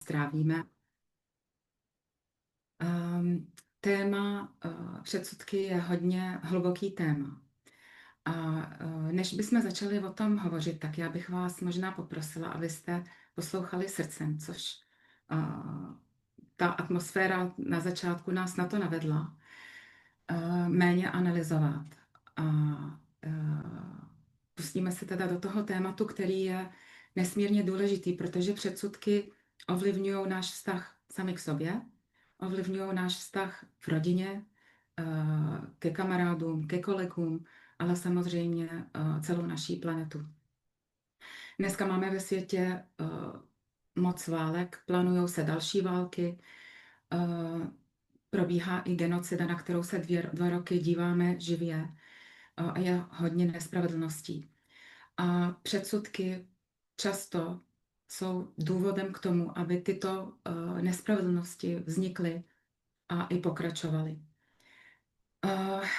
strávíme. Téma předsudky je hodně hluboký téma. A než bychom začali o tom hovořit, tak já bych vás možná poprosila, abyste poslouchali srdcem, což ta atmosféra na začátku nás na to navedla, méně analyzovat. A pustíme se teda do toho tématu, který je nesmírně důležitý, protože předsudky ovlivňují náš vztah sami k sobě, ovlivňují náš vztah v rodině, ke kamarádům, ke kolegům, ale samozřejmě celou naší planetu. Dneska máme ve světě moc válek, plánujou se další války, probíhá i genocida, na kterou se 2 roky díváme živě a je hodně nespravedlností. A předsudky často jsou důvodem k tomu, aby tyto nespravedlnosti vznikly a i pokračovaly.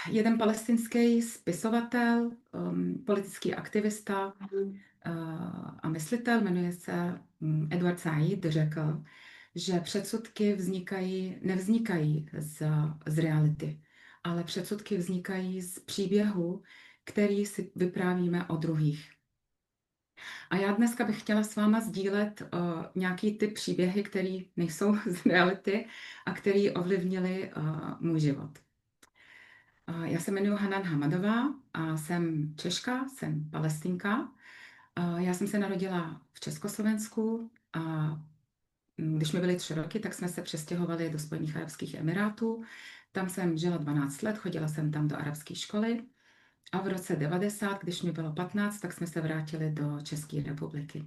Jeden palestinský spisovatel, politický aktivista a myslitel, jmenuje se Edward Said, řekl, že předsudky nevznikají z reality, ale předsudky vznikají z příběhu, který si vyprávíme o druhých. A já dneska bych chtěla s váma sdílet nějaký ty příběhy, které nejsou z reality a které ovlivnily můj život. Já se jmenuji Hanan Hamadová a jsem Češka, jsem Palestinka. Já jsem se narodila v Československu a když mi byly 3 roky, tak jsme se přestěhovali do Spojených arabských emirátů. Tam jsem žila 12 let, chodila jsem tam do arabské školy a v roce 90, když mi bylo 15, tak jsme se vrátili do České republiky.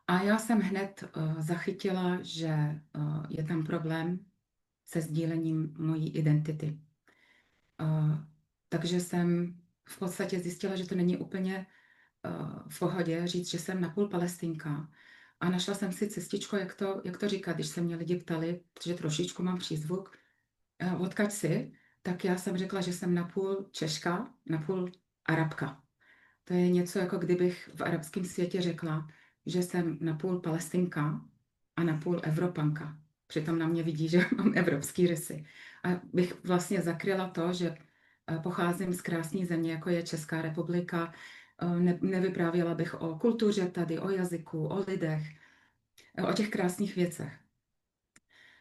A já jsem hned zachytila, že je tam problém se sdílením mojí identity. Takže jsem v podstatě zjistila, že to není úplně v pohodě říct, že jsem napůl Palestinka. A našla jsem si cestičko, jak to říkat, když se mě lidi ptali, protože trošičku mám přízvuk, odkud jsi, tak já jsem řekla, že jsem napůl Češka, napůl Arabka. To je něco, jako kdybych v arabském světě řekla, že jsem napůl Palestinka a napůl Evropanka. Přitom na mě vidí, že mám evropský rysy. A bych vlastně zakryla to, že pocházím z krásné země, jako je Česká republika. Nevyprávěla bych o kultuře tady, o jazyku, o lidech, o těch krásných věcech.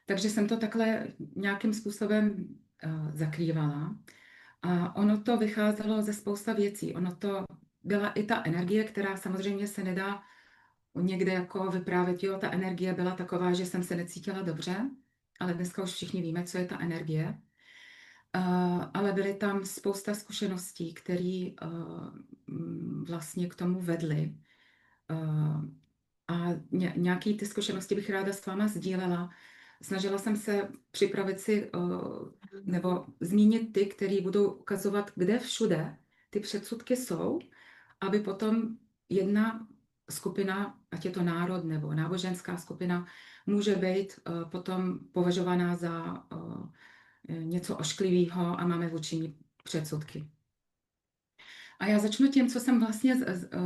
Takže jsem to takhle nějakým způsobem zakrývala. A ono to vycházelo ze spousta věcí. Ono to byla i ta energie, která samozřejmě se nedá někde jako vyprávět. Jo, ta energie byla taková, že jsem se necítila dobře, ale dneska už všichni víme, co je ta energie. Ale byly tam spousta zkušeností, které vlastně k tomu vedly. A nějaké ty zkušenosti bych ráda s váma sdílela. Snažila jsem se připravit si nebo zmínit ty, které budou ukazovat, kde všude ty předsudky jsou, aby potom jedna skupina, ať je to národ nebo náboženská skupina, může být potom považovaná za něco ošklivého a máme vůči ní předsudky. A já začnu tím, co jsem vlastně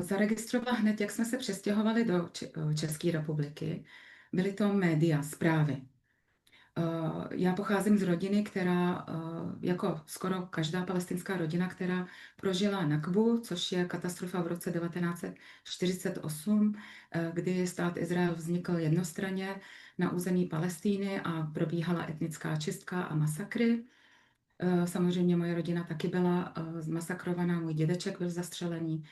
zaregistrovala hned, jak jsme se přestěhovali do České republiky. Byly to média, zprávy. Já pocházím z rodiny, která, jako skoro každá palestinská rodina, která prožila Nakbu, což je katastrofa v roce 1948, kdy stát Izrael vznikl jednostranně na území Palestíny a probíhala etnická čistka a masakry. Samozřejmě moje rodina taky byla zmasakrovaná, můj dědeček byl zastřelený,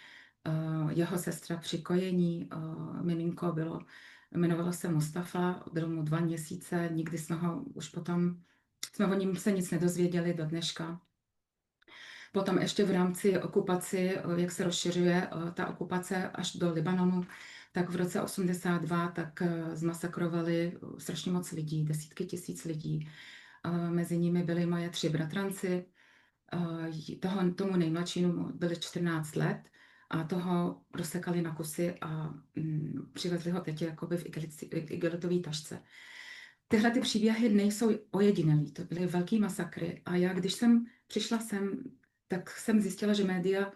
jeho sestra při kojení, miminko jmenovalo se Mustafa, bylo mu 2 měsíce, nikdy jsme o ním se nic nedozvěděli do dneška. Potom ještě v rámci okupaci, jak se rozšiřuje ta okupace až do Libanonu, tak v roce 82 tak zmasakrovali strašně moc lidí, desítky tisíc lidí. Mezi nimi byli moje 3 bratranci. Tomu nejmladšímu byly 14 let a toho rozsekali na kusy a přivezli ho teď jakoby v igelitové tašce. Tyhle ty příběhy nejsou ojedinělý, to byly velký masakry a já, když jsem přišla sem, tak jsem zjistila, že média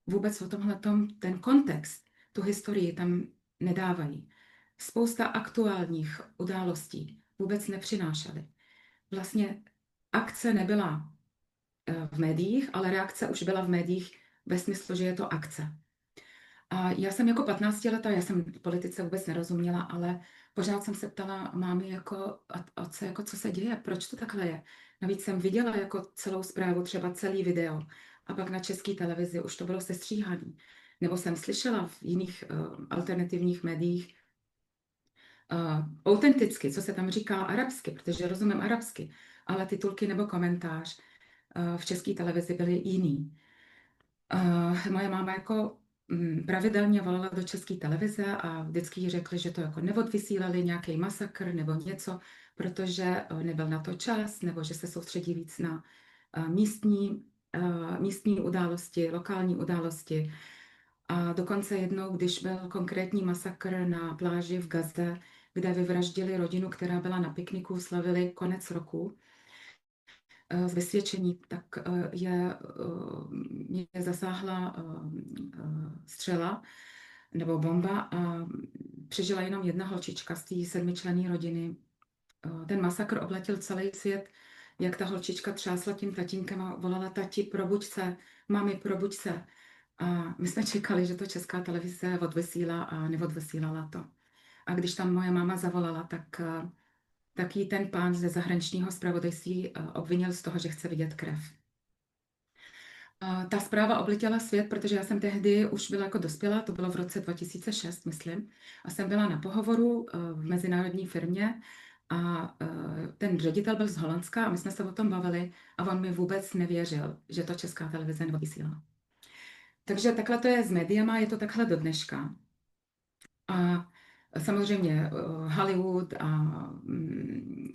vůbec o tomhletom, ten kontext, tu historii tam nedávají. spousta aktuálních událostí vůbec nepřinášely. Vlastně akce nebyla v médiích, ale reakce už byla v médiích ve smyslu, že je to akce. A já jsem jako 15letá, já jsem v politice vůbec nerozuměla, ale pořád jsem se ptala mámy, jako, co se děje, proč to takhle je. Navíc jsem viděla jako celou zprávu, třeba celý video, a pak na české televizi už to bylo sestříhané. Nebo jsem slyšela v jiných alternativních médiích autenticky, co se tam říká arabsky, protože rozumím arabsky, ale titulky nebo komentář v české televizi byly jiný. Moje máma jako pravidelně volala do české televize a vždycky jí řekli, že to jako neodvysílali nějaký masakr nebo něco, protože nebyl na to čas, nebo že se soustředí víc na místní události, lokální události. A dokonce jednou, když byl konkrétní masakr na pláži v Gaze, kde vyvraždili rodinu, která byla na pikniku, slavili konec roku, z vysvědčení, tak mě zasáhla střela nebo bomba a přežila jenom jedna holčička z té 7členné rodiny. Ten masakr obletěl celý svět, jak ta holčička třásla tím tatínkem a volala: tati, probuď se, mami, probuď se. A my jsme čekali, že to česká televize odvysílá a neodvysílala to. A když tam moje máma zavolala, tak jí ten pán ze zahraničního zpravodajství obvinil z toho, že chce vidět krev. Ta zpráva obletěla svět, protože já jsem tehdy už byla jako dospělá, to bylo v roce 2006, myslím, a jsem byla na pohovoru v mezinárodní firmě a ten ředitel byl z Holandska a my jsme se o tom bavili a on mi vůbec nevěřil, že to česká televize nevysílá. Takže takhle to je s médiama, je to takhle do dneška. A samozřejmě Hollywood a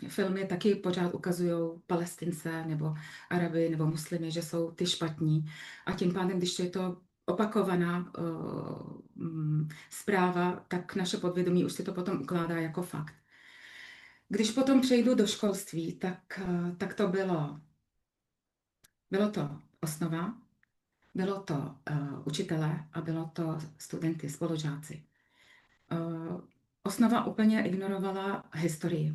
filmy taky pořád ukazují Palestince nebo Araby nebo muslimy, že jsou ty špatní. A tím pádem, když je to opakovaná zpráva, tak naše podvědomí už si to potom ukládá jako fakt. Když potom přejdu do školství, tak to bylo to osnova, bylo to učitelé a bylo to studenty, spolužáci. Osnova úplně ignorovala historii.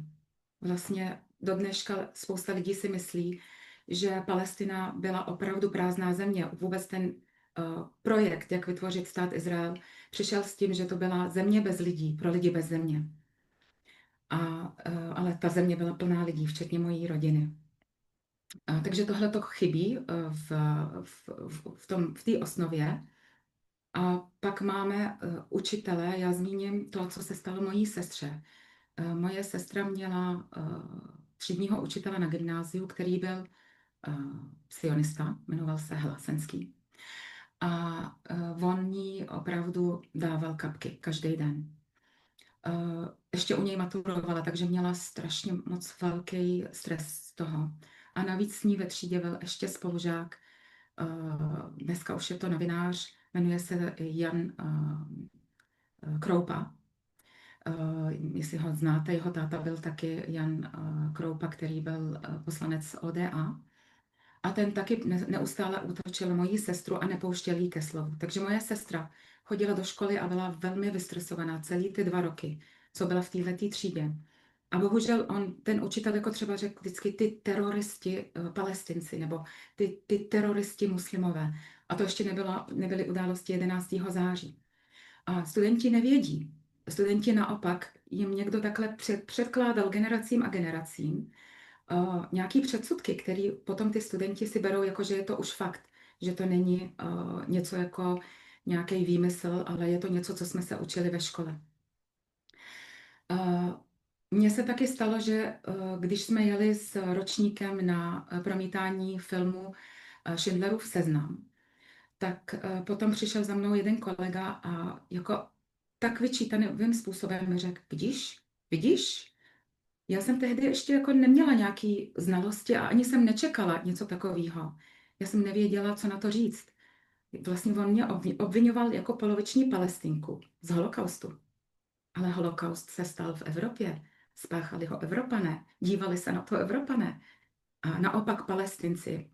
Vlastně do dneška spousta lidí si myslí, že Palestina byla opravdu prázdná země. Vůbec ten projekt, jak vytvořit stát Izrael, přišel s tím, že to byla země bez lidí, pro lidi bez země. Ale ta země byla plná lidí, včetně mojí rodiny. Takže tohle to chybí v té osnově. A pak máme učitele, já zmíním to, co se stalo mojí sestře. Moje sestra měla třídního učitele na gymnáziu, který byl sionista, jmenoval se Hlasenský. A on jí opravdu dával kapky každý den. Ještě u něj maturovala, takže měla strašně moc velký stres z toho. A navíc s ní ve třídě byl ještě spolužák, dneska už je to novinář, jmenuje se Jan Kroupa. Jestli ho znáte, jeho táta byl taky Jan Kroupa, který byl poslanec ODA. A ten taky neustále útočil moji sestru a nepouštěl jí ke slovu. Takže moje sestra chodila do školy a byla velmi vystresovaná celý ty 2 roky, co byla v této třídě. A bohužel ten učitel jako třeba řekl vždycky ty teroristi Palestinci nebo ty teroristi muslimové. A to ještě nebyly události 11. září. A studenti nevědí. Studenti naopak, jim někdo takhle předkládal generacím a generacím nějaký předsudky, který potom ty studenti si berou jako, že je to už fakt, že to není něco jako nějaký výmysl, ale je to něco, co jsme se učili ve škole. Mně se taky stalo, že když jsme jeli s ročníkem na promítání filmu Schindlerův seznam, tak potom přišel za mnou jeden kolega a jako tak vyčítaným způsobem mi řekl: vidíš? Já jsem tehdy ještě jako neměla nějaké znalosti a ani jsem nečekala něco takového. Já jsem nevěděla, co na to říct. Vlastně on mě obvinoval jako poloviční Palestinku z holokaustu. Ale holokaust se stal v Evropě. Spáchali ho Evropané. Dívali se na to Evropané. A naopak Palestinci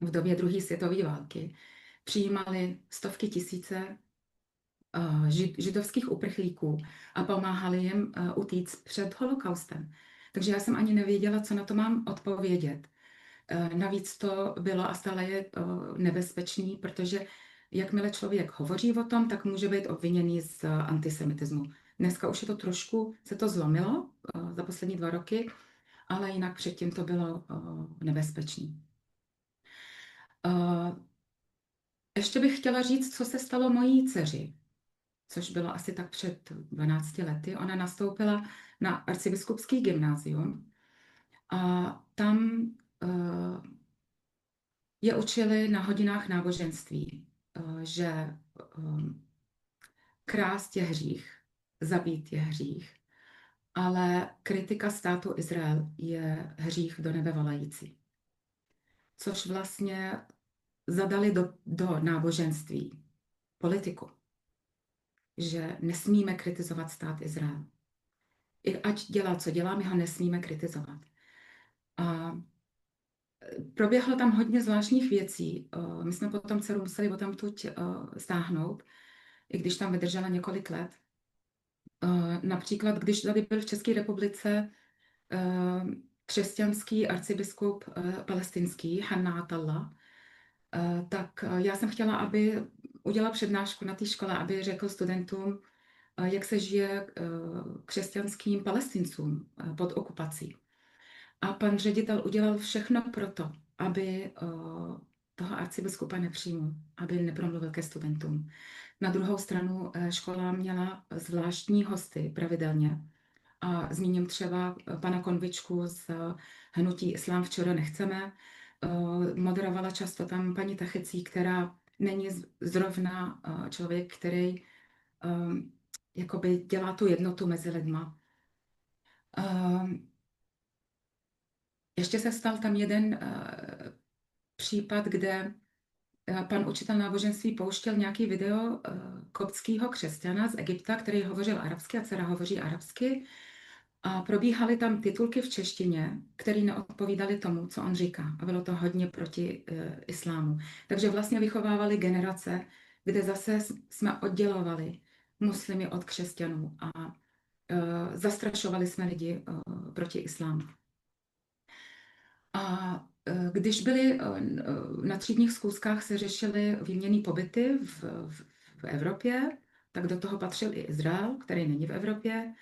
v době druhé světové války přijímali stovky tisíce židovských uprchlíků a pomáhali jim utíct před holokaustem. Takže já jsem ani nevěděla, co na to mám odpovědět. Navíc to bylo a stále je nebezpečný, protože jakmile člověk hovoří o tom, tak může být obviněný z antisemitismu. Dneska už je to trošku, se to zlomilo za poslední 2 roky, ale jinak předtím to bylo nebezpečný. Ještě bych chtěla říct, co se stalo mojí dceři, což bylo asi tak před 12 lety. Ona nastoupila na arcibiskupský gymnázium a tam je učili na hodinách náboženství, že krást je hřích, zabít je hřích, ale kritika státu Izrael je hřích do nebe volající. Což vlastně zadali do náboženství politiku, že nesmíme kritizovat stát Izrael. I ať dělá, co dělá, my ho nesmíme kritizovat. A proběhlo tam hodně zvláštních věcí. My jsme potom dceru museli odtamtud stáhnout, i když tam vydržela několik let. Například, když tady byl v České republice křesťanský arcibiskup palestinský Hanna Attallah, tak já jsem chtěla, aby udělal přednášku na té škole, aby řekl studentům, jak se žije křesťanským Palestincům pod okupací. A pan ředitel udělal všechno proto, aby toho arcibiskupa nepřijmul, aby nepromluvil ke studentům. Na druhou stranu škola měla zvláštní hosty pravidelně. A zmíním třeba pana Konvičku z hnutí Islám včera nechceme. Moderovala často tam paní Tachecí, která není zrovna člověk, který jakoby dělá tu jednotu mezi lidma. Ještě se stal tam jeden případ, kde pan učitel náboženství pouštěl nějaký video koptského křesťana z Egypta, který hovořil arabsky a dcera hovoří arabsky. A probíhaly tam titulky v češtině, které neodpovídaly tomu, co on říká. A bylo to hodně proti islámu. Takže vlastně vychovávali generace, kde zase jsme oddělovali muslimy od křesťanů a zastrašovali jsme lidi proti islámu. A když byly na třídních zkouškách se řešily výměnné pobyty v Evropě, tak do toho patřil i Izrael, který není v Evropě.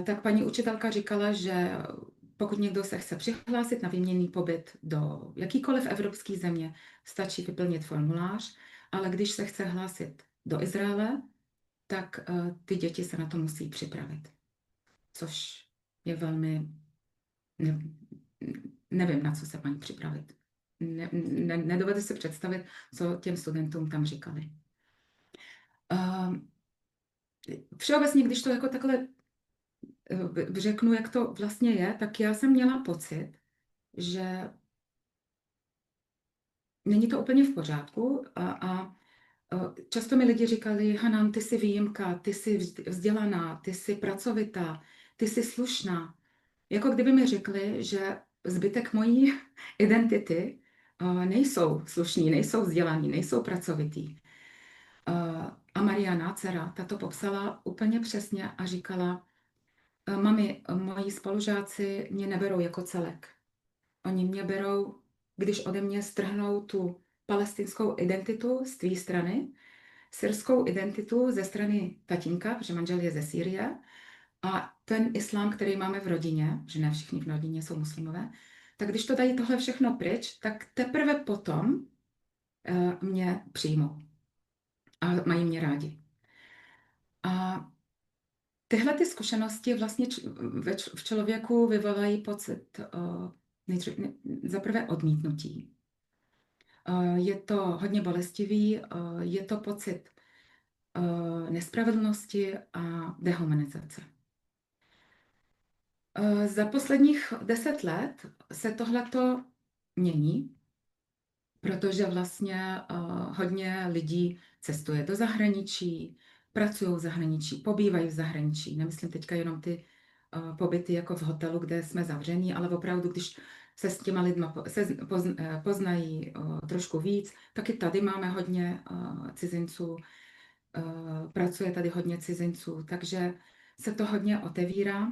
Tak paní učitelka říkala, že pokud někdo se chce přihlásit na výměnný pobyt do jakýkoliv evropské země, stačí vyplnit formulář, ale když se chce hlásit do Izraele, tak ty děti se na to musí připravit. Což je velmi... Nevím, na co se mají připravit. Nedovedu si představit, co těm studentům tam říkali. Všeobecně, když to jako takhle řeknu, jak to vlastně je, tak já jsem měla pocit, že není to úplně v pořádku a často mi lidi říkali, Hanan, ty jsi výjimka, ty jsi vzdělaná, ty jsi pracovitá, ty jsi slušná. Jako kdyby mi řekli, že zbytek mojí identity nejsou slušní, nejsou vzdělaní, nejsou pracovitý. A Mariana, dcera, ta to popsala úplně přesně a říkala, mami, moji spolužáci mě neberou jako celek. Oni mě berou, když ode mě strhnou tu palestinskou identitu z tvý strany, syrskou identitu ze strany tatínka, protože manžel je ze Sýrie, a ten islám, který máme v rodině, že ne všichni v rodině jsou muslimové, tak když to dají tohle všechno pryč, tak teprve potom mě přijmou a mají mě rádi. A tyhle ty zkušenosti vlastně v člověku vyvolají pocit za prvé odmítnutí. Je to hodně bolestivý, je to pocit nespravedlnosti a dehumanizace. Za posledních 10 let se tohleto mění, protože vlastně hodně lidí cestuje do zahraničí, pracují v zahraničí, pobývají v zahraničí. Nemyslím teďka jenom ty pobyty jako v hotelu, kde jsme zavření, ale opravdu, když se s těma lidma poznají trošku víc, taky tady máme hodně cizinců. pracuje tady hodně cizinců, takže se to hodně otevírá.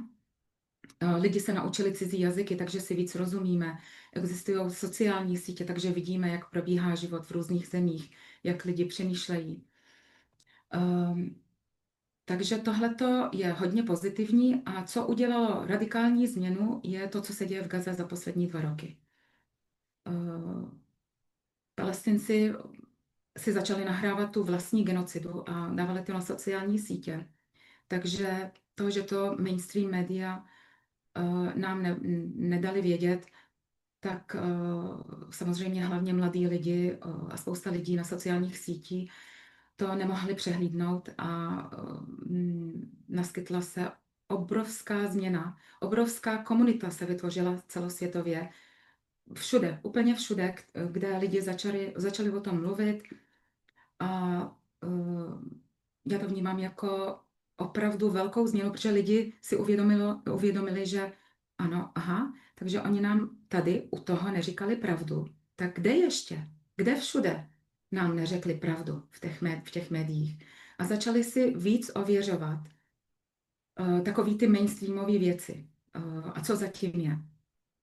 Lidi se naučili cizí jazyky, takže si víc rozumíme. Existují sociální sítě, takže vidíme, jak probíhá život v různých zemích, jak lidi přemýšlejí. Ehm, Takže tohleto je hodně pozitivní a co udělalo radikální změnu, je to, co se děje v Gaze za poslední 2 roky. Palestinci si začali nahrávat tu vlastní genocidu a dávali to na sociální sítě. Takže to, že to mainstream média nám nedali vědět, tak samozřejmě hlavně mladí lidi a spousta lidí na sociálních sítích to nemohli přehlídnout a naskytla se obrovská změna. Obrovská komunita se vytvořila celosvětově. Všude, úplně všude, kde lidi začali o tom mluvit a já to vnímám jako opravdu velkou změnu, protože lidi si uvědomili, že ano, aha, takže oni nám tady u toho neříkali pravdu. Tak kde ještě? Kde všude nám neřekli pravdu v těch médiích? A začali si víc ověřovat takový ty mainstreamové věci. A co zatím je.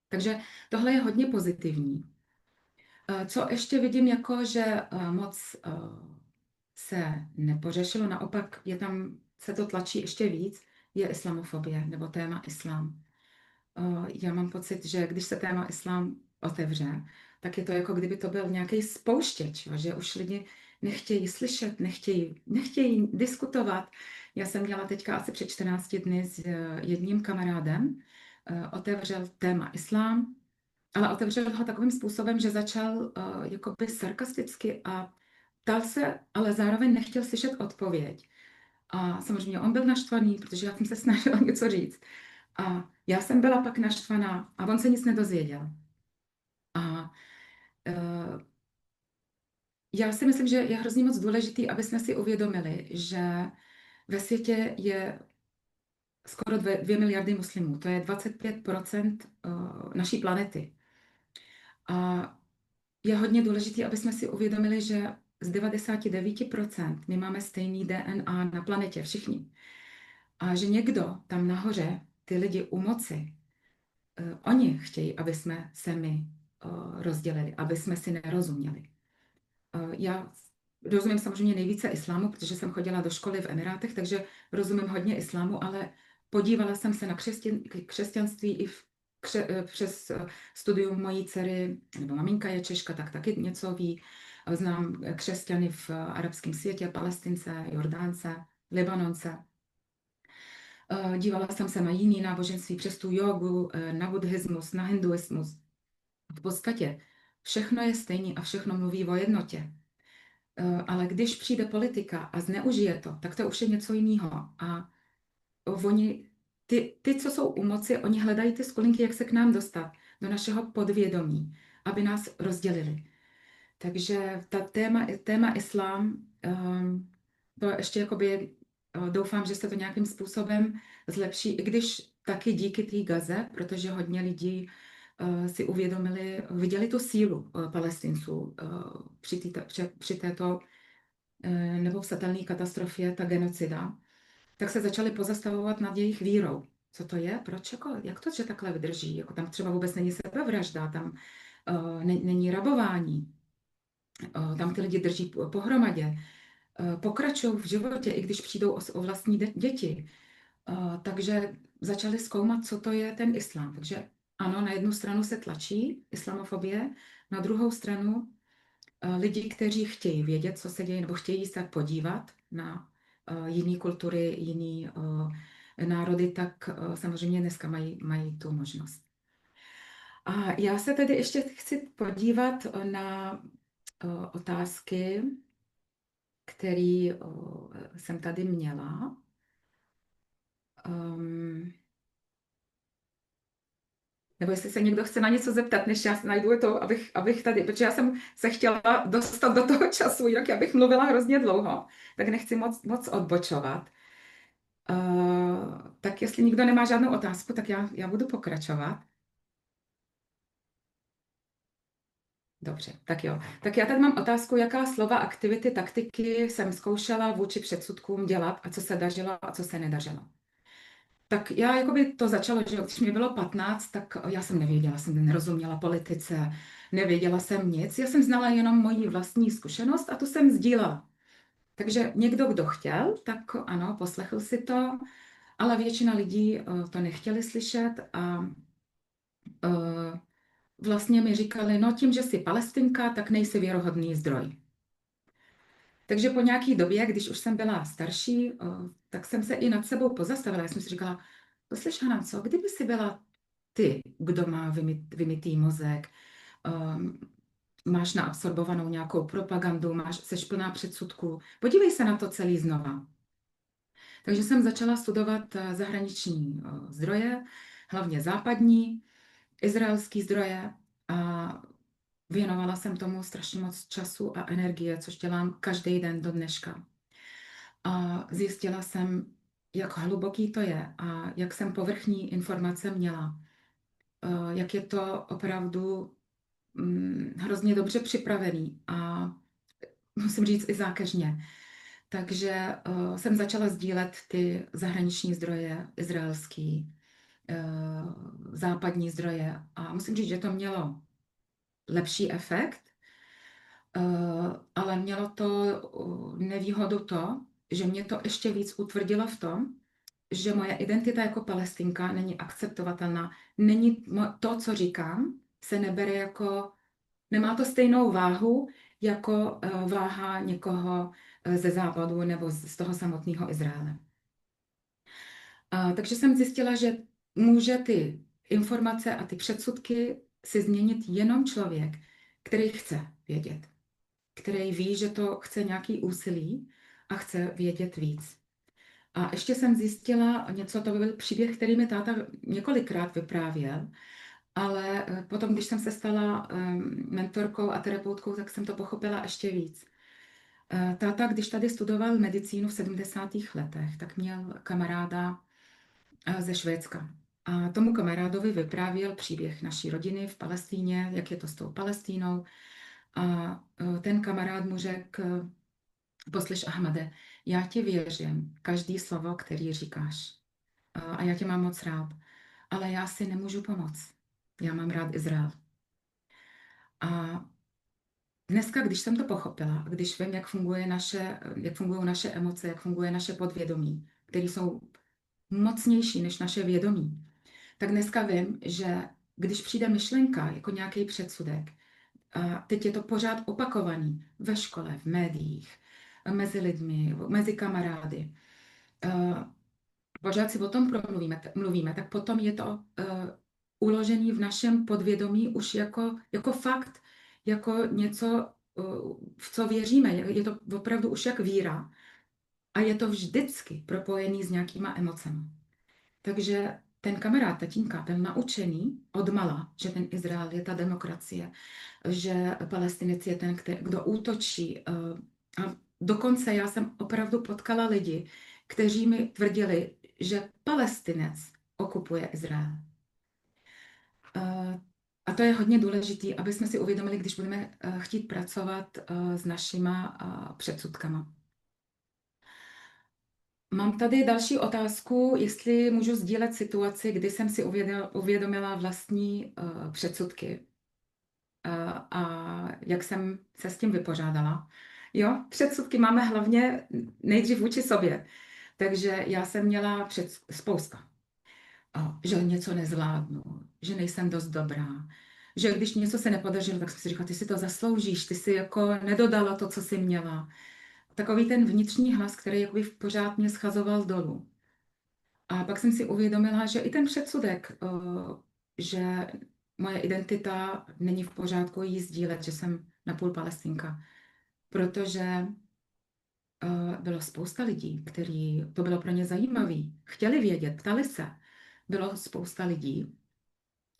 Takže tohle je hodně pozitivní. Co ještě vidím, jako že moc se nepořešilo, naopak se to tlačí ještě víc, je islamofobie nebo téma islám. Já mám pocit, že když se téma islám otevře, tak je to jako kdyby to byl nějaký spouštěč, že už lidi nechtějí slyšet, nechtějí diskutovat. Já jsem měla teďka asi před 14 dny s jedním kamarádem, otevřel téma islám, ale otevřel ho takovým způsobem, že začal jakoby sarkasticky a ptal se, ale zároveň nechtěl slyšet odpověď. A samozřejmě on byl naštvaný, protože já jsem se snažila něco říct. A já jsem byla pak naštvaná a on se nic nedozvěděl. A já si myslím, že je hrozně moc důležitý, aby jsme si uvědomili, že ve světě je skoro 2 miliardy muslimů. To je 25% naší planety. A je hodně důležité, aby jsme si uvědomili, že z 99% my máme stejný DNA na planetě, všichni. A že někdo tam nahoře, ty lidi u moci, oni chtějí, aby jsme se my rozdělili, aby jsme si nerozuměli. Já rozumím samozřejmě nejvíce islámu, protože jsem chodila do školy v Emirátech, takže rozumím hodně islámu, ale podívala jsem se na křesťanství i přes studium mojí dcery, nebo maminka je Češka, tak taky něco ví. Znám křesťany v arabském světě, Palestince, Jordánce, Libanonce. Dívala jsem se na jiný náboženství, přes tu jogu, na buddhismus, na hinduismus. V podstatě všechno je stejné a všechno mluví o jednotě. Ale když přijde politika a zneužije to, tak to už je něco jiného. A oni, ty, co jsou u moci, oni hledají ty skulinky, jak se k nám dostat, do našeho podvědomí, aby nás rozdělili. Takže ta téma islám, to ještě jakoby, doufám, že se to nějakým způsobem zlepší, i když taky díky té Gaze, protože hodně lidí si uvědomili, viděli tu sílu Palestinců při této nepopsatelné katastrofě, ta genocida, tak se začali pozastavovat nad jejich vírou. Co to je? Proč? Jak to, že takhle vydrží? Jako tam třeba vůbec není sebevražda, tam není rabování, tam ty lidi drží pohromadě, pokračují v životě, i když přijdou o vlastní děti. Takže začali zkoumat, co to je ten islám. Takže ano, na jednu stranu se tlačí islamofobie, na druhou stranu lidi, kteří chtějí vědět, co se děje, nebo chtějí se podívat na jiné kultury, jiné národy, tak samozřejmě dneska mají tu možnost. A já se tedy ještě chci podívat na otázky, které jsem tady měla. Nebo jestli se někdo chce na něco zeptat, než já najdu to, abych tady, protože já jsem se chtěla dostat do toho času, jinak já bych mluvila hrozně dlouho, tak nechci moc odbočovat. Tak jestli nikdo nemá žádnou otázku, tak já budu pokračovat. Dobře, tak jo. Tak já tady mám otázku, jaká slova, aktivity, taktiky jsem zkoušela vůči předsudkům dělat a co se dařilo a co se nedařilo. Tak já jakoby to začalo, že když mě bylo 15, tak já jsem nevěděla, jsem nerozuměla politice, nevěděla jsem nic, já jsem znala jenom moji vlastní zkušenost a tu jsem sdílela. Takže někdo, kdo chtěl, tak ano, poslechl si to, ale většina lidí to nechtěli slyšet a eh, vlastně mi říkali, no tím, že jsi Palestinka, tak nejsi věrohodný zdroj. Takže po nějaké době, když už jsem byla starší, tak jsem se i nad sebou pozastavila. Já jsem si říkala, poslyš, Hana, co, kdyby si byla ty, kdo má vymitý mozek, um, máš naabsorbovanou nějakou propagandu, seš plná předsudků, podívej se na to celý znova. Takže jsem začala studovat zahraniční zdroje, hlavně západní, izraelský zdroje a věnovala jsem tomu strašně moc času a energie, což dělám každý den do dneška. A zjistila jsem, jak hluboký to je a jak jsem povrchní informace měla. Jak je to opravdu hrozně dobře připravený a musím říct i zákeřně. Takže jsem začala sdílet ty zahraniční zdroje, izraelský, západní zdroje a musím říct, že to mělo lepší efekt, ale mělo to nevýhodu to, že mě to ještě víc utvrdilo v tom, že moje identita jako Palestinka není akceptovatelná. Není to, co říkám, se nebere jako, nemá to stejnou váhu jako váha někoho ze západu nebo z toho samotného Izraele. Takže jsem zjistila, že může ty informace a ty předsudky si změnit jenom člověk, který chce vědět, který ví, že to chce nějaký úsilí a chce vědět víc. A ještě jsem zjistila něco, to byl příběh, který mi táta několikrát vyprávěl, ale potom, když jsem se stala mentorkou a terapeutkou, tak jsem to pochopila ještě víc. Táta, když tady studoval medicínu v 70. letech, tak měl kamaráda ze Švédska. A tomu kamarádovi vyprávěl příběh naší rodiny v Palestíně, jak je to s tou Palestínou. A ten kamarád mu řekl, poslyš, Ahmade, já ti věřím, každý slovo, který říkáš. A já tě mám moc rád, ale já si nemůžu pomoct. Já mám rád Izrael. A dneska, když jsem to pochopila, když vím, jak fungují naše emoce, jak funguje naše podvědomí, které jsou mocnější než naše vědomí, tak dneska vím, že když přijde myšlenka jako nějaký předsudek, a teď je to pořád opakovaný ve škole, v médiích, mezi lidmi, mezi kamarády, pořád si o tom mluvíme, tak potom je to uložený v našem podvědomí už jako fakt, jako něco, v co věříme. Je to opravdu už jak víra a je to vždycky propojený s nějakýma emocemi. Takže ten kamarád tatínka byl naučený odmala, že ten Izrael je ta demokracie, že Palestinec je ten, kdo útočí. A dokonce já jsem opravdu potkala lidi, kteří mi tvrdili, že Palestinec okupuje Izrael. A to je hodně důležité, aby jsme si uvědomili, když budeme chtít pracovat s našima předsudkama. Mám tady další otázku, jestli můžu sdílet situaci, kdy jsem si uvědomila vlastní předsudky a jak jsem se s tím vypořádala. Jo, předsudky máme hlavně nejdřív vůči sobě. Takže já jsem měla spousta, že něco nezvládnu, že nejsem dost dobrá, že když něco se nepodařilo, tak jsem si říkala, ty si to zasloužíš, ty si jako nedodala to, co jsi měla. Takový ten vnitřní hlas, který jakoby pořád mě schazoval dolů. A pak jsem si uvědomila, že i ten předsudek, že moje identita není v pořádku jí sdílet, že jsem napůl Palestinka. Protože bylo spousta lidí, kteří to bylo pro ně zajímavé, chtěli vědět, ptali se. Bylo spousta lidí,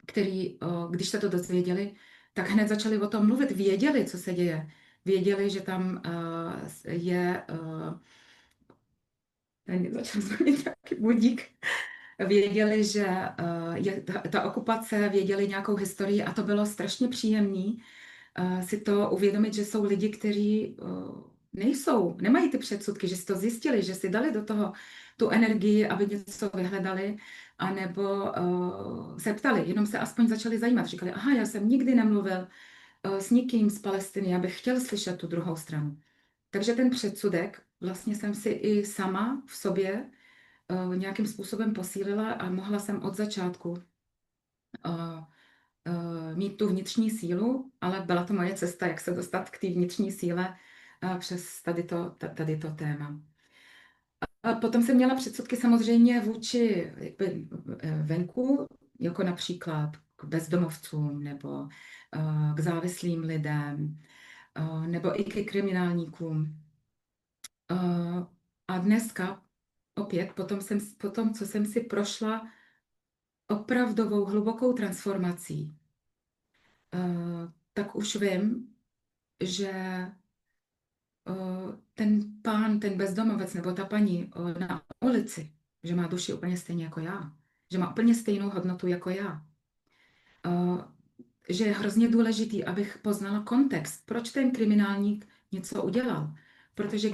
kteří, když se to dozvěděli, tak hned začali o tom mluvit, věděli, co se děje. Věděli, že tam je, začal zvonit nějaký budík, věděli, že je ta okupace, věděli nějakou historii a to bylo strašně příjemné si to uvědomit, že jsou lidi, kteří nemají ty předsudky, že si to zjistili, že si dali do toho tu energii, aby něco vyhledali, anebo se ptali, jenom se aspoň začali zajímat. Říkali, aha, já jsem nikdy nemluvil s nikým z Palestiny, já bych chtěl slyšet tu druhou stranu. Takže ten předsudek vlastně jsem si i sama v sobě nějakým způsobem posílila a mohla jsem od začátku mít tu vnitřní sílu, ale byla to moje cesta, jak se dostat k té vnitřní síle přes tady to téma. A potom jsem měla předsudky samozřejmě vůči venku, jako například k bezdomovcům nebo k závislým lidem nebo i ke kriminálníkům. A dneska opět, potom, co jsem si prošla opravdovou hlubokou transformací, tak už vím, že ten pán, ten bezdomovec nebo ta paní na ulici, že má duši úplně stejně jako já, že má úplně stejnou hodnotu jako já. Že je hrozně důležitý, abych poznala kontext, proč ten kriminálník něco udělal. Protože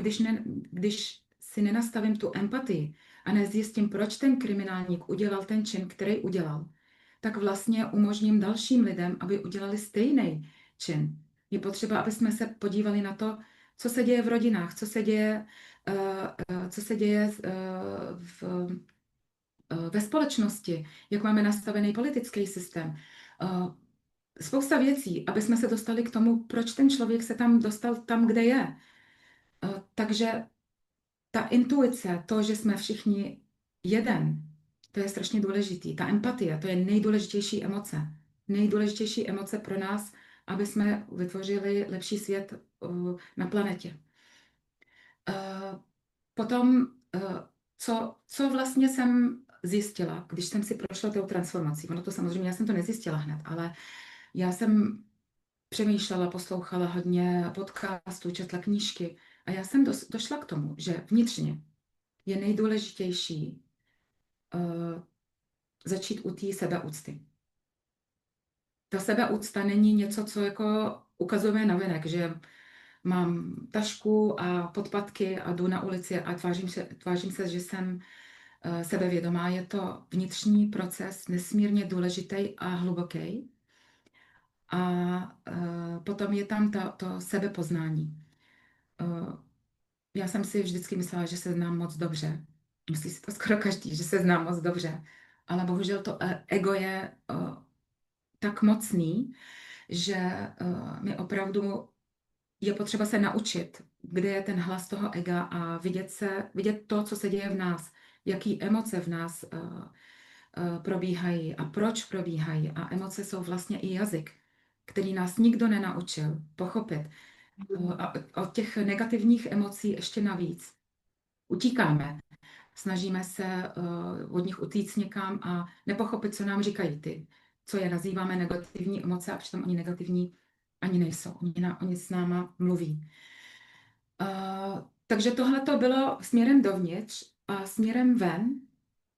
když si nenastavím tu empatii a nezjistím, proč ten kriminálník udělal ten čin, který udělal, tak vlastně umožním dalším lidem, aby udělali stejný čin. Je potřeba, aby jsme se podívali na to, co se děje v rodinách, co se děje ve společnosti, jak máme nastavený politický systém. Spousta věcí, aby jsme se dostali k tomu, proč ten člověk se tam dostal tam, kde je. Takže ta intuice, to, že jsme všichni jeden, to je strašně důležitý. Ta empatie, to je nejdůležitější emoce. Nejdůležitější emoce pro nás, aby jsme vytvořili lepší svět na planetě. Potom, co vlastně jsem zjistila, když jsem si prošla tou transformací. Ono to samozřejmě, já jsem to nezjistila hned, ale já jsem přemýšlela, poslouchala hodně podcastů, četla knížky a já jsem došla k tomu, že vnitřně je nejdůležitější začít u té sebeúcty. Ta sebeúcta není něco, co jako ukazujeme navenek, že mám tašku a podpatky a jdu na ulici a tvářím se, že jsem sebevědomá. Je to vnitřní proces nesmírně důležitý a hluboký. A potom je tam to sebepoznání. Já jsem si vždycky myslela, že se znám moc dobře. Myslí si to skoro každý, že se znám moc dobře. Ale bohužel to ego je tak mocný, že mi opravdu je potřeba se naučit, kde je ten hlas toho ega a vidět to, co se děje v nás, jaký emoce v nás probíhají a proč probíhají. A emoce jsou vlastně i jazyk, který nás nikdo nenaučil pochopit. A od těch negativních emocí ještě navíc utíkáme. Snažíme se od nich utíct někam a nepochopit, co nám říkají ty, co je nazýváme negativní emoce a přitom oni negativní ani nejsou. Oni s náma mluví. Takže tohle to bylo směrem dovnitř a směrem ven.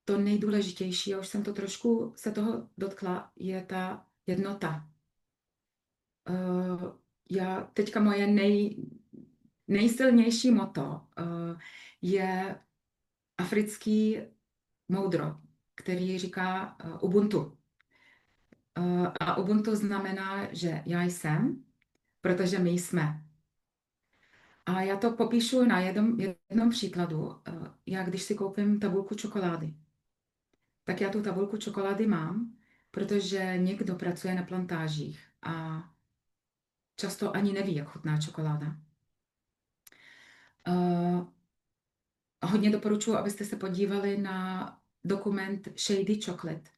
To nejdůležitější, já už jsem to trošku se toho dotkla, je ta jednota. Teďka moje nejsilnější motto je africký moudro, který říká Ubuntu. A Ubuntu znamená, že já jsem, protože my jsme. A já to popíšu na jednom příkladu. Já když si koupím tabulku čokolády, tak já tu tabulku čokolády mám, protože někdo pracuje na plantážích a často ani neví, jak chutná čokoláda. Hodně doporučuji, abyste se podívali na dokument Shady Chocolate.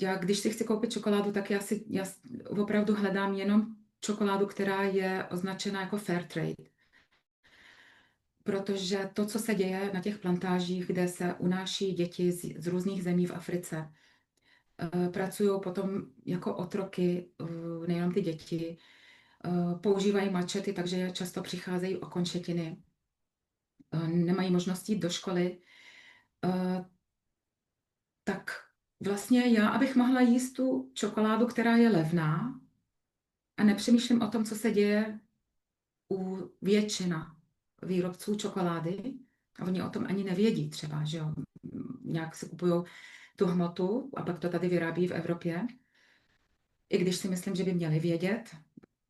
Já, když si chci koupit čokoládu, tak já opravdu hledám jenom čokoládu, která je označena jako fair trade. Protože to, co se děje na těch plantážích, kde se unáší děti z různých zemí v Africe, pracují potom jako otroky, nejenom ty děti, používají mačety, takže často přicházejí o končetiny, nemají možnost jít do školy, tak vlastně já, abych mohla jíst tu čokoládu, která je levná, a nepřemýšlím o tom, co se děje u většina výrobců čokolády. A oni o tom ani nevědí třeba, že jo. Nějak si kupují tu hmotu a pak to tady vyrábí v Evropě. I když si myslím, že by měli vědět,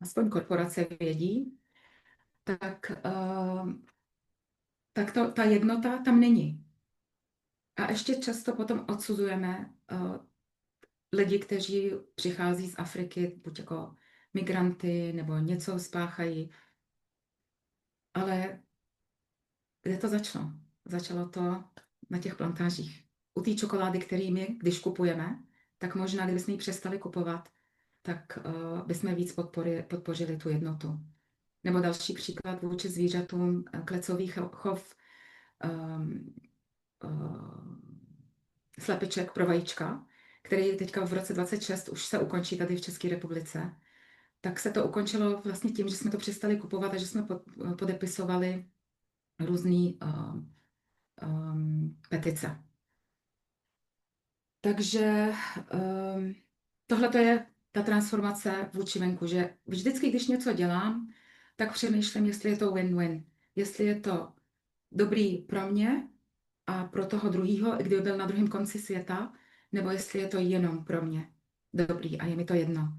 aspoň korporace vědí, tak, ta jednota tam není. A ještě často potom odsuzujeme lidi, kteří přichází z Afriky, buď jako migranty nebo něco spáchají. Ale kde to začalo? Začalo to na těch plantážích. U té čokolády, který my, když kupujeme, tak možná, kdybychom ji přestali kupovat, tak bychom víc podpořili tu jednotu. Nebo další příklad vůči zvířatům, klecový chov slepiček pro vajíčka, který teďka v roce 26 už se ukončí tady v České republice, tak se to ukončilo vlastně tím, že jsme to přestali kupovat a že jsme podepisovali různé petice. Takže tohle to je ta transformace vůči venku, že vždycky, když něco dělám, tak přemýšlím, jestli je to win-win, jestli je to dobrý pro mě a pro toho druhýho, i kdyby byl na druhém konci světa, nebo jestli je to jenom pro mě dobrý a je mi to jedno.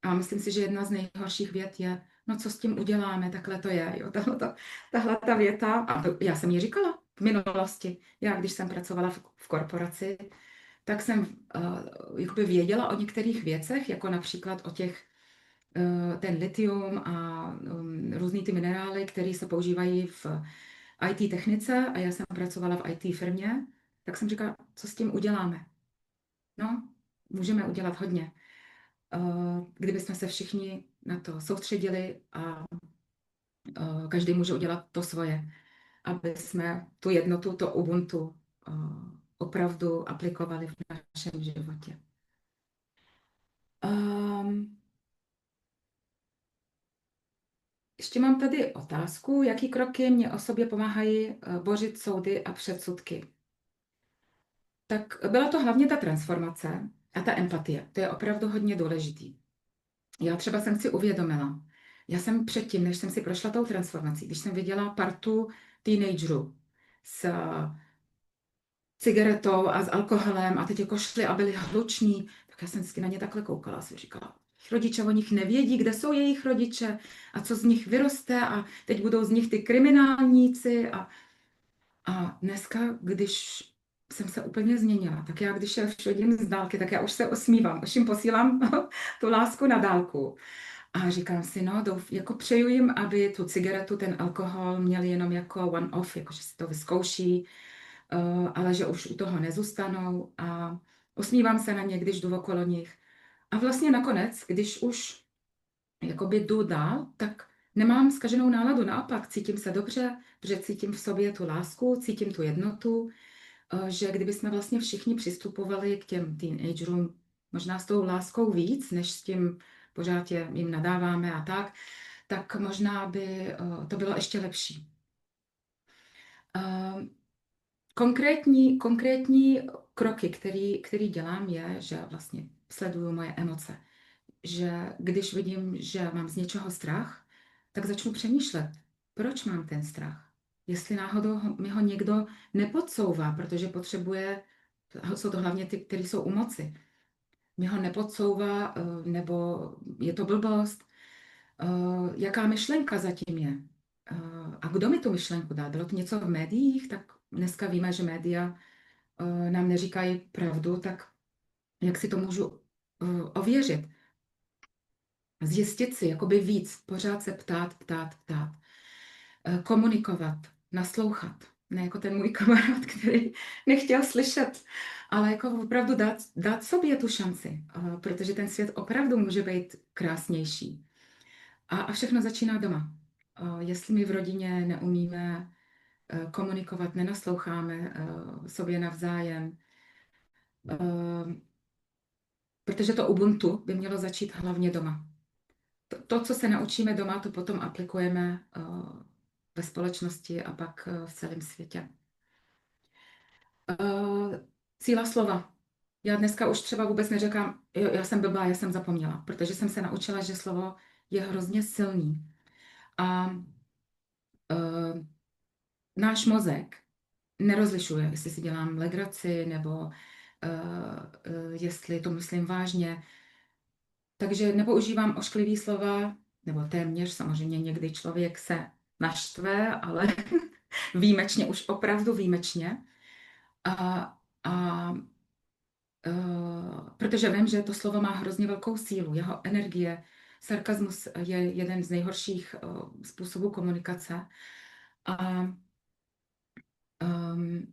A myslím si, že jedna z nejhorších vět je, no co s tím uděláme, takhle to je. Jo, tahle ta věta, a to, já jsem ji říkala v minulosti. Já, když jsem pracovala v korporaci, tak jsem jakoby věděla o některých věcech, jako například o těch, ten lithium a různý ty minerály, které se používají v IT technice a já jsem pracovala v IT firmě, tak jsem říkala, co s tím uděláme? No, můžeme udělat hodně. Kdybychom se všichni na to soustředili a každý může udělat to svoje, aby jsme tu jednotu, to Ubuntu opravdu aplikovali v našem životě. Ještě mám tady otázku, jaký kroky mě o sobě pomáhají bořit soudy a předsudky. Tak byla to hlavně ta transformace a ta empatie. To je opravdu hodně důležitý. Já třeba jsem si uvědomila, já jsem předtím, než jsem si prošla tou transformací, když jsem viděla partu teenagerů s cigaretou a s alkoholem a teď jako šli a byli hluční, tak já jsem vždycky na ně takhle koukala a si říkala, rodiče o nich nevědí, kde jsou jejich rodiče a co z nich vyroste a teď budou z nich ty kriminálníci a dneska, když jsem se úplně změnila, tak já, když je všude z dálky, tak já už se usmívám, už jim posílám tu lásku na dálku. A říkám si, no, jako přeju jim, aby tu cigaretu, ten alkohol měli jenom jako one-off, jako že si to vyzkouší, ale že už u toho nezůstanou a usmívám se na ně, když jdu okolo nich. A vlastně nakonec, když už jakoby jdu dál, tak nemám zkaženou náladu, naopak cítím se dobře, protože cítím v sobě tu lásku, cítím tu jednotu, že kdyby jsme vlastně všichni přistupovali k těm teenagerům možná s tou láskou víc, než s tím pořád jim nadáváme a tak možná by to bylo ještě lepší. Konkrétní kroky, který dělám, je, že vlastně sleduju moje emoce. Že když vidím, že mám z něčeho strach, tak začnu přemýšlet, proč mám ten strach. Jestli náhodou mi ho někdo nepodsouvá, protože potřebuje, jsou to hlavně ty, kteří jsou u moci, mi ho nepodsouvá, nebo je to blbost, jaká myšlenka zatím je. A kdo mi tu myšlenku dal? Bylo to něco v médiích? Tak dneska víme, že média nám neříkají pravdu, tak jak si to můžu ověřit? Zjistit si jakoby víc, pořád se ptát, komunikovat, naslouchat. Ne jako ten můj kamarád, který nechtěl slyšet, ale jako opravdu dát sobě tu šanci, protože ten svět opravdu může být krásnější. A všechno začíná doma. Jestli my v rodině neumíme komunikovat, nenasloucháme sobě navzájem, protože to Ubuntu by mělo začít hlavně doma. To, co se naučíme doma, to potom aplikujeme ve společnosti a pak v celém světě. Síla slova. Já dneska už třeba vůbec neříkám, jo, já jsem blbá, já jsem zapomněla, protože jsem se naučila, že slovo je hrozně silný. A náš mozek nerozlišuje, jestli si dělám legraci nebo jestli to myslím vážně. Takže nepoužívám ošklivý slova, nebo téměř, samozřejmě někdy člověk se naštve, ale výjimečně, už opravdu výjimečně. A protože vím, že to slovo má hrozně velkou sílu, jeho energie. Sarkazmus je jeden z nejhorších způsobů komunikace. A, um,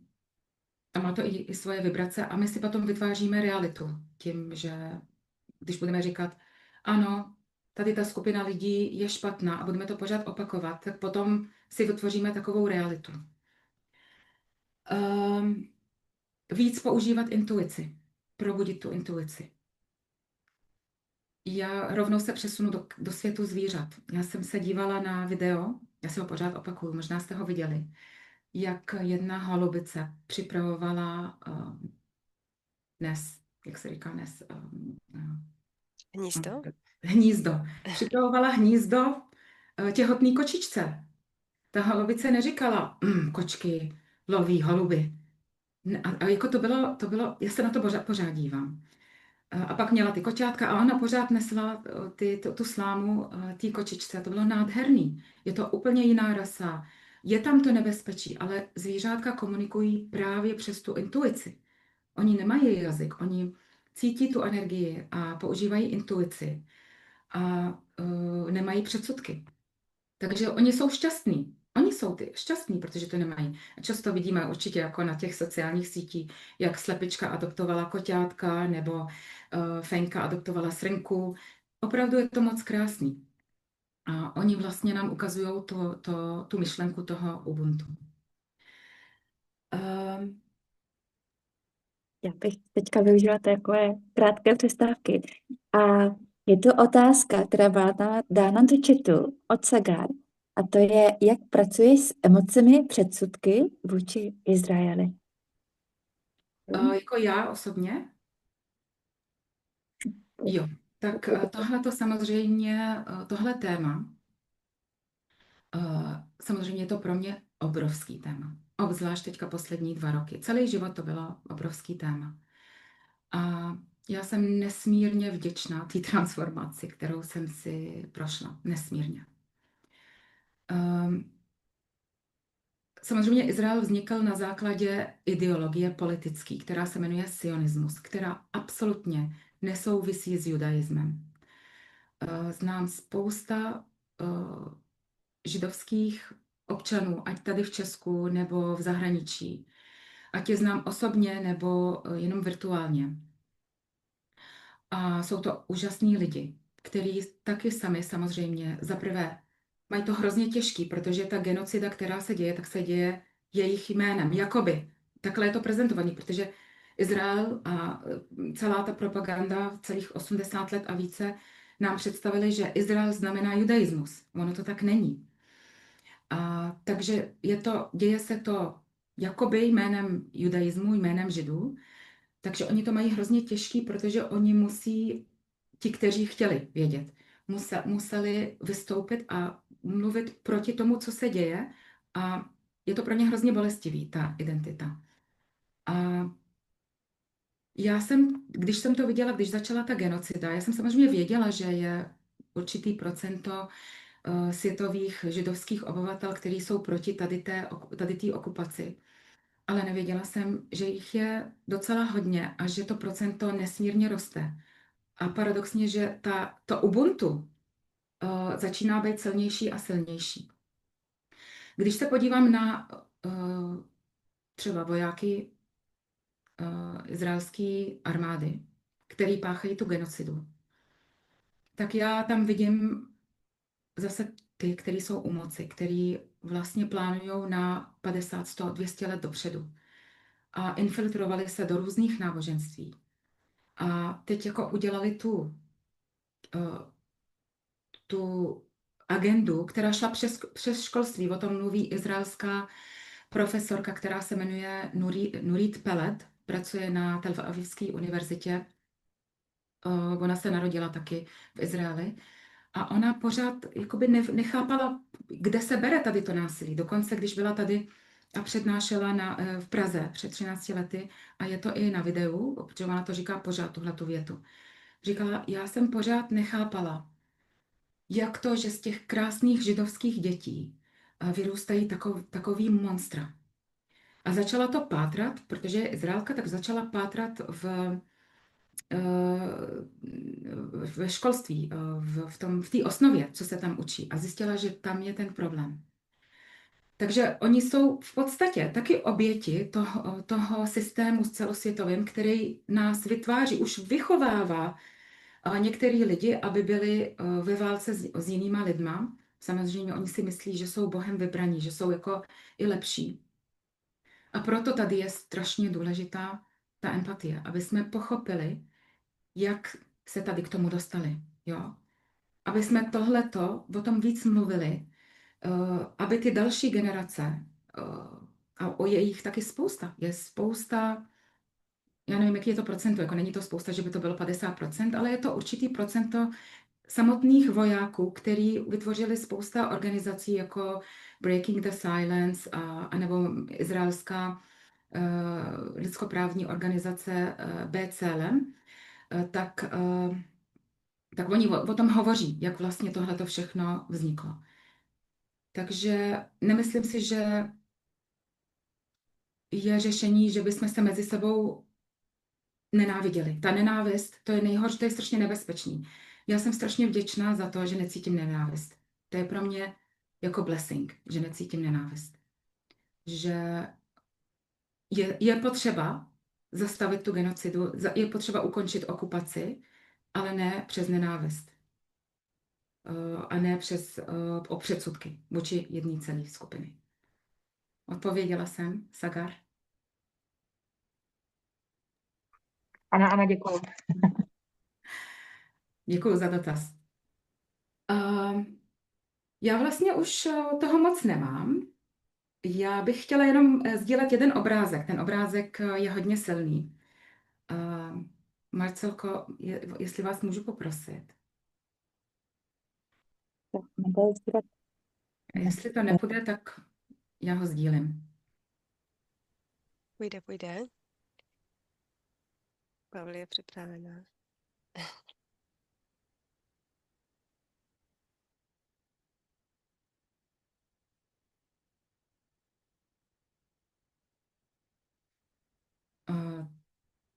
a má to i svoje vibrace. A my si potom vytváříme realitu tím, že když budeme říkat, ano, tady ta skupina lidí je špatná a budeme to pořád opakovat, tak potom si vytvoříme takovou realitu. Víc používat intuici, probudit tu intuici. Já rovnou se přesunu do světu zvířat. Já jsem se dívala na video, já si ho pořád opakuju, možná jste ho viděli, jak jedna holubice připravovala nes, jak se říká nes, Hnízdo? hnízdo. Připravovala hnízdo těhotný kočičce. Ta holubice neříkala, kočky loví holuby. A jako to bylo, já se na to pořád dívám. A pak měla ty koťátka a ona pořád nesla tu slámu té kočičce. To bylo nádherný. Je to úplně jiná rasa. Je tam to nebezpečí, ale zvířátka komunikují právě přes tu intuici. Oni nemají jazyk, oni cítí tu energii a používají intuici a nemají předsudky. Takže oni jsou šťastní. Oni jsou ty šťastní, protože to nemají. A často vidíme určitě jako na těch sociálních sítích, jak slepička adoptovala koťátka nebo Fenka adoptovala srnku. Opravdu je to moc krásný. A oni vlastně nám ukazují tu myšlenku toho Ubuntu. Já bych teďka využila takové krátké přestávky. A je to otázka, která byla dána do chatu od Sagar. A to je, jak pracuješ s emocemi, předsudky vůči Izraeli? Jako já osobně? Jo, tak tohle to samozřejmě, tohle téma, samozřejmě je to pro mě obrovský téma. Obzvlášť teďka poslední 2 roky. Celý život to bylo obrovský téma. A já jsem nesmírně vděčná té transformaci, kterou jsem si prošla. Nesmírně. Samozřejmě Izrael vznikl na základě ideologie politické, která se jmenuje sionismus, která absolutně nesouvisí s judaismem. Znám spousta židovských občanů, ať tady v Česku nebo v zahraničí, ať je znám osobně nebo jenom virtuálně. A jsou to úžasní lidi, kteří taky sami samozřejmě zaprvé mají to hrozně těžký, protože ta genocida, která se děje, tak se děje jejich jménem, jakoby. Takhle je to prezentovaný, protože Izrael a celá ta propaganda celých 80 let a více nám představili, že Izrael znamená judaismus. Ono to tak není. Takže děje se to jakoby jménem judaismu, jménem Židů, takže oni to mají hrozně těžký, protože oni musí, ti, kteří chtěli vědět, museli vystoupit a mluvit proti tomu, co se děje, a je to pro ně hrozně bolestivý, ta identita. A když jsem to viděla, když začala ta genocida, já jsem samozřejmě věděla, že je určitý procento světových židovských obyvatel, kteří jsou proti tady té okupaci. Ale nevěděla jsem, že jich je docela hodně a že to procento nesmírně roste. A paradoxně, že to Ubuntu začíná být silnější a silnější. Když se podívám na třeba vojáky izraelské armády, který páchají tu genocidu, tak já tam vidím zase ty, kteří jsou u moci, kteří vlastně plánují na 50, 100, 200 let dopředu a infiltrovali se do různých náboženství. A teď jako udělali tu agendu, která šla přes školství. O tom mluví izraelská profesorka, která se jmenuje Nurit Peled. pracuje na Tel Avivské univerzitě. Ona se narodila taky v Izraeli. A ona pořád jakoby nechápala, kde se bere tady to násilí. Dokonce, když byla tady a přednášela v Praze před 13 lety, a je to i na videu, protože ona to říká pořád, tuhletu větu. Říkala, já jsem pořád nechápala, jak to, že z těch krásných židovských dětí vyrůstají takový monstra. A začala to pátrat, protože je Izraelka, tak začala pátrat ve školství, v té osnově, co se tam učí. A zjistila, že tam je ten problém. Takže oni jsou v podstatě taky oběti toho systému celosvětovým, který nás vytváří, už vychovává některý lidi, aby byli ve válce s jinýma lidma. Samozřejmě oni si myslí, že jsou Bohem vybraní, že jsou jako i lepší. A proto tady je strašně důležitá ta empatie, aby jsme pochopili, jak se tady k tomu dostali. Jo? Aby jsme o tom víc mluvili, aby ty další generace, a je jich taky spousta, je spousta, já nevím, jaký je to procento, jako není to spousta, že by to bylo 50%, ale je to určitý procento samotných vojáků, který vytvořili spousta organizací jako Breaking the Silence anebo izraelská lidskoprávní organizace BCLM, tak oni o tom hovoří, jak vlastně tohle všechno vzniklo. Takže nemyslím si, že je řešení, že bychom se mezi sebou nenáviděli. Ta nenávist, to je nejhorší, to je strašně nebezpečný. Já jsem strašně vděčná za to, že necítím nenávist. To je pro mě jako blessing, že necítím nenávist. Že je potřeba zastavit tu genocidu, je potřeba ukončit okupaci, ale ne přes nenávist. A ne o předsudky vůči jedné celé skupiny. Odpověděla jsem, Sagar? Ano, děkuji. Děkuji za dotaz. Já vlastně už toho moc nemám. Já bych chtěla jenom sdílet jeden obrázek. Ten obrázek je hodně silný. Marcelko, jestli vás můžu poprosit. Nebo sdílet. Jestli to nepůjde, tak já ho sdílím. Půjde. Pavli je připravená.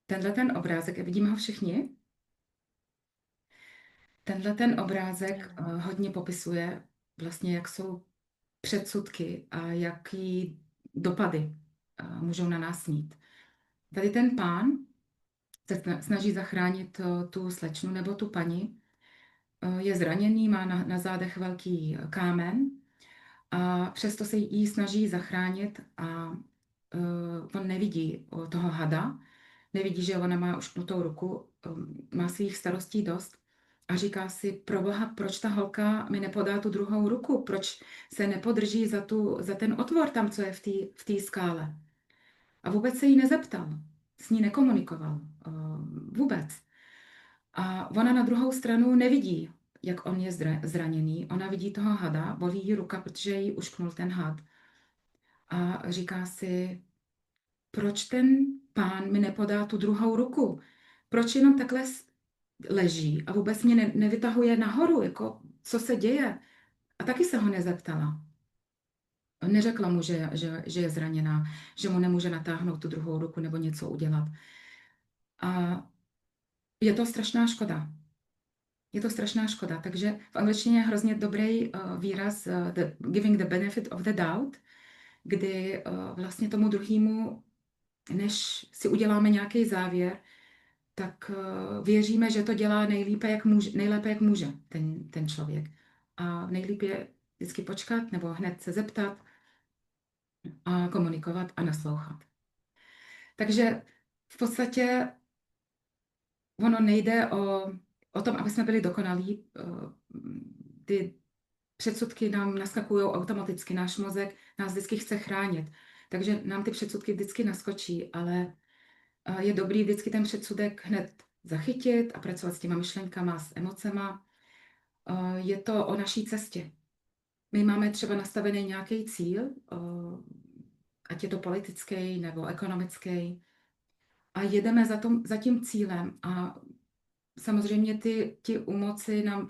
Tenhle ten obrázek, vidíme ho všichni? Tenhle ten obrázek hodně popisuje vlastně, jak jsou předsudky a jaký dopady můžou na nás mít. Tady ten pán se snaží zachránit tu slečnu nebo tu paní. Je zraněný, má na zádech velký kámen a přesto se jí snaží zachránit a on nevidí toho hada, nevidí, že ona má ušknutou ruku, má svých starostí dost a říká si, proboha, proč ta holka mi nepodá tu druhou ruku, proč se nepodrží za ten otvor tam, co je v té skále. A vůbec se jí nezeptal, s ní nekomunikoval, vůbec. A ona na druhou stranu nevidí, jak on je zraněný. Ona vidí toho hada, bolí jí ruka, protože jí ušknul ten had. A říká si, proč ten pán mi nepodá tu druhou ruku? Proč jenom takhle leží a vůbec mě nevytahuje nahoru, jako co se děje? A taky se ho nezeptala. Neřekla mu, že je zraněná, že mu nemůže natáhnout tu druhou ruku nebo něco udělat. A je to strašná škoda. Je to strašná škoda. Takže v angličtině je hrozně dobrý výraz giving the benefit of the doubt, kdy vlastně tomu druhému, než si uděláme nějaký závěr, tak věříme, že to dělá nejlépe, jak může ten člověk. A nejlépe je vždycky počkat nebo hned se zeptat a komunikovat a naslouchat. Takže v podstatě ono nejde o tom, aby jsme byli dokonalí. Ty předsudky nám naskakují automaticky, náš mozek nás vždycky chce chránit. Takže nám ty předsudky vždycky naskočí, ale je dobrý vždycky ten předsudek hned zachytit a pracovat s těma myšlenkama, s emocema. Je to o naší cestě. My máme třeba nastavený nějaký cíl, ať je to politický nebo ekonomický, a jedeme za tím cílem. A samozřejmě ti umoci nám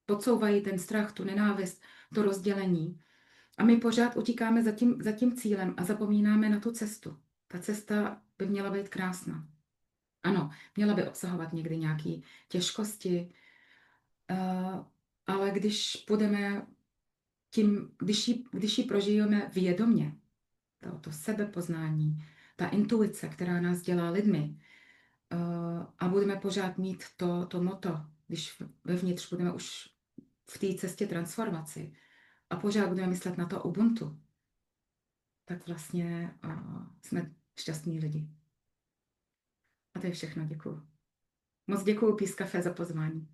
podsouvají ten strach, tu nenávist, to rozdělení. A my pořád utíkáme za tím cílem a zapomínáme na tu cestu. Ta cesta by měla být krásná. Ano, měla by obsahovat někdy nějaké těžkosti, ale když půjdeme když ji prožijeme vědomě, to sebepoznání, ta intuice, která nás dělá lidmi, a budeme pořád mít to moto, když vevnitř budeme už v té cestě transformaci a pořád budeme myslet na to Ubuntu, tak vlastně jsme šťastní lidi. A to je všechno, děkuju. Moc děkuju Peace Cafe za pozvání.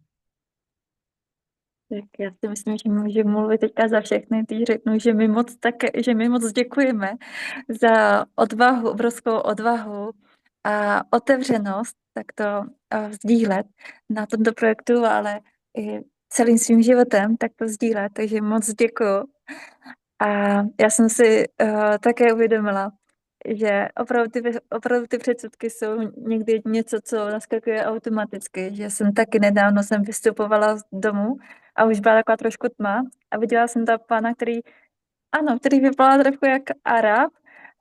Tak já si myslím, že můžu mluvit teďka za všechny, když řeknu, že my moc děkujeme za odvahu, obrovskou odvahu a otevřenost takto sdílet na tomto projektu, ale i celým svým životem takto sdílet, takže moc děkuju. A já jsem si také uvědomila, že opravdu ty předsudky jsou někdy něco, co naskakuje automaticky, že taky jsem vystupovala z domu a už byla taková trošku tma a viděla jsem tam pána, který vypadal trošku jak Arab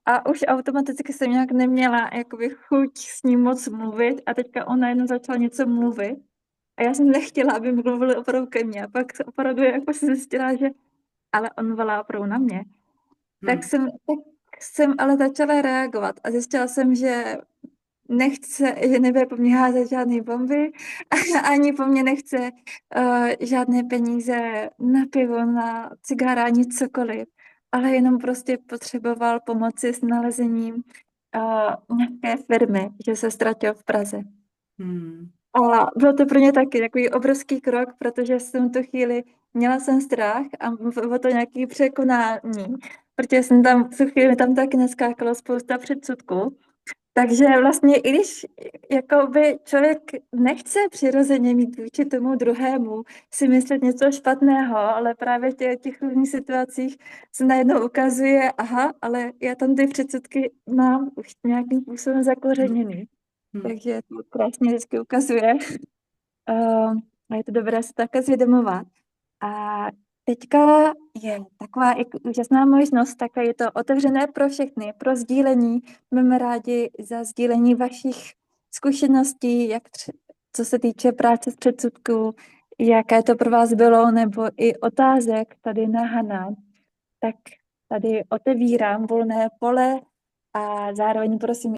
a už automaticky jsem nějak neměla jakoby chuť s ním moc mluvit a teďka on najednou začal něco mluvit a já jsem nechtěla, aby mluvil opravdu ke mně a pak opravdu jako jsem zjistila, že ale on volá opravdu na mě. Tak jsem ale začala reagovat a zjistila jsem, že nebude po mně házet žádný bomby, ani po mně nechce žádné peníze na pivo, na cigára, ani cokoliv, ale jenom prostě potřeboval pomoci s nalezením nějaké firmy, že se ztratil v Praze. A bylo to pro ně taky takový obrovský krok, protože jsem tu chvíli měla jsem strach a bylo to nějaké překonání, protože jsem tam v tu chvíli tam taky naskákalo spousta předsudků. Takže vlastně i když jakoby člověk nechce přirozeně mít vůči tomu druhému si myslet něco špatného, ale právě v těch různých situacích se najednou ukazuje, aha, ale já tam ty předsudky mám už nějakým způsobem zakořeněný. Takže to krásně vždycky ukazuje. A je to dobré se také zvědomovat. A teďka je taková úžasná možnost, také je to otevřené pro všechny, pro sdílení. Budeme rádi za sdílení vašich zkušeností, co se týče práce s předsudků, jaké to pro vás bylo, nebo i otázek tady na Hana. Tak tady otevírám volné pole a zároveň prosím